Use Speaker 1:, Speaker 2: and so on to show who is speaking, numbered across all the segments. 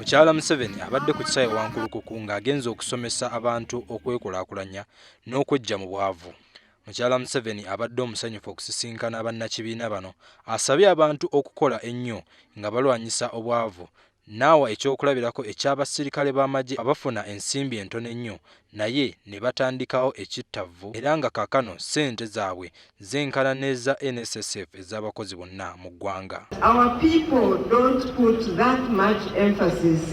Speaker 1: Mukyala Museveni abadde ku kisaawe Wankulukuku ng'agenze okusomesa abantu okwekulaakulanya n'okweggya mu bwavu. Mukyala Museveni abadde omusanyufu okusisinkana bannakibiina bano, asabye abantu okukola ennyo nga balwanyisa obwavu, n'awa ekyokulabirako eky'abasirikale b'amagye abafuna ensimbi entono ennyo naye ne batandikawo ekittavvu era nga kaakano ssente zaabwe zenkana n'eza NSSF ez'abakozi bonna mu ggwanga.
Speaker 2: Our people don't put that much emphasis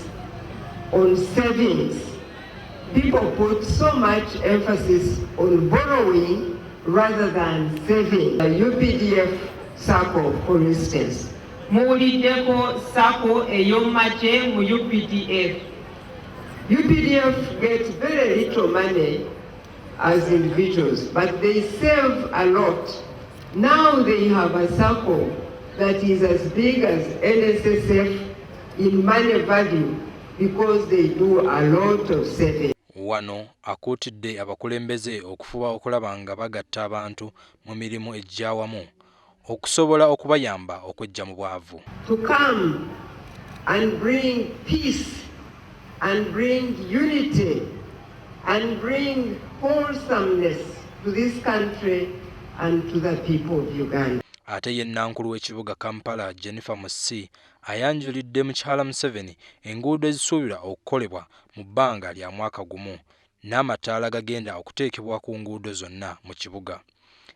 Speaker 2: on savings. People put so much emphasis on borrowing rather than saving. The UPDF circle, for instance.
Speaker 3: Muwuliddeko sako ey'omagye mu UPDF.
Speaker 2: UPDF gets very little money as individuals, but they save a lot. Now they have a circle that is as big as NSSF in money value because they do a lot of saving.
Speaker 1: Wano akuutidde abakulembeze okufuba okulaba nga bagatta abantu mu mirimu egy'awamu okusobola okubayamba okweggya mu bwavu.
Speaker 2: To come and bring peace and bring unity and bring wholesomeness to this country and to the people of Uganda.
Speaker 1: Ate ye Nankulu w'ekibuga Kampala Jennifer Musisi ayanjulidde Mukyala Museveni enguudo ezisuubirwa okukolebwa mu bbanga lya mwaka gumu n'amataala gagenda okuteekebwa ku nguudo zonna mu kibuga.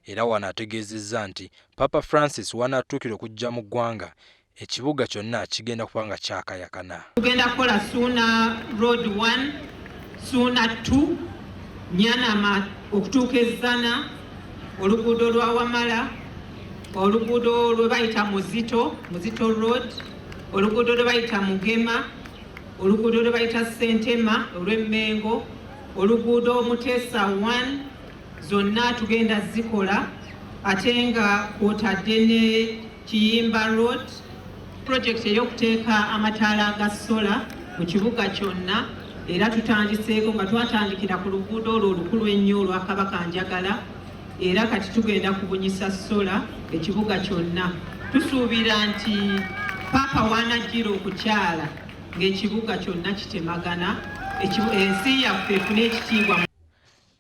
Speaker 1: Era wano ategeezezza nti Papa Francis wanaatuukira okujja mu ggwanga ekibuga kyonna kigenda kuba nga kyakayakana.
Speaker 3: Tugenda kukola Ssuuna Road 1, Ssuuna 2, Nyanama okutuuka Ezzana, oluguudo lwa Wamala, oluguudo lwe bayita Muzito Road, oluguudo lwe bayita Mugema, oluguudo lwe bayita Ssentema olw'Emmengo, oluguudo Muteesa 1, zonna tugenda zikola ate nga kwotadde ne Kiyimba Road, project ey'okuteeka amataala ga sola mu kibuga kyonna, era tutandiseeko nga twatandikira ku luguudo olwo olukulu ennyo olwa Kabaka Njagala, era kati tugenda kubunyisa sola ekibuga kyonna. Tusuubira nti Papa wanajjira okukyala ng'ekibuga kyonna kitemagana, ensi yaffe efune ekitiibwa.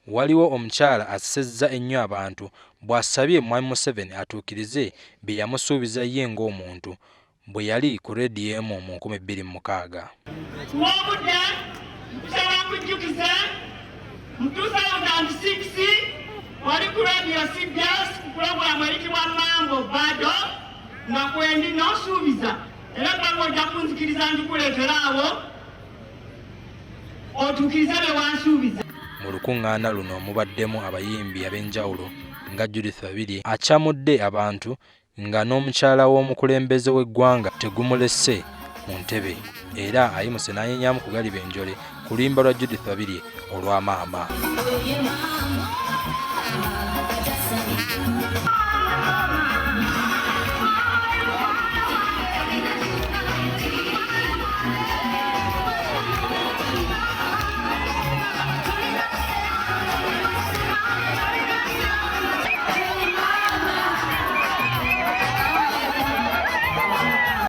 Speaker 1: Waliwo omukyala asesezza ennyo abantu bw'asabye Mwami Museveni atuukirize bye yamusuubiza ye ng'omuntu bwe yali ku Radio mu 2006.
Speaker 4: N'obudde nsaba kujjukiza mu 2006 wali ku Radio CBS ku pulogulaamu eyitibwa Mambo Bado nga kwendi n'osuubiza era gwe ojja kunzikiriza ndikuleetera awo otuukirize bye wansuubiza.
Speaker 1: Mu lukuŋŋaana luno mubaddemu abayimbi ab'enjawulo nga Judith Babirye akyamudde abantu nga n'omukyala w'omukulembeze w'eggwanga tegumulesse mu ntebe era ayimuse n'ayenyamu ku Galiba Enjole ku luyimba lwa Judith Babirye olwa Maama.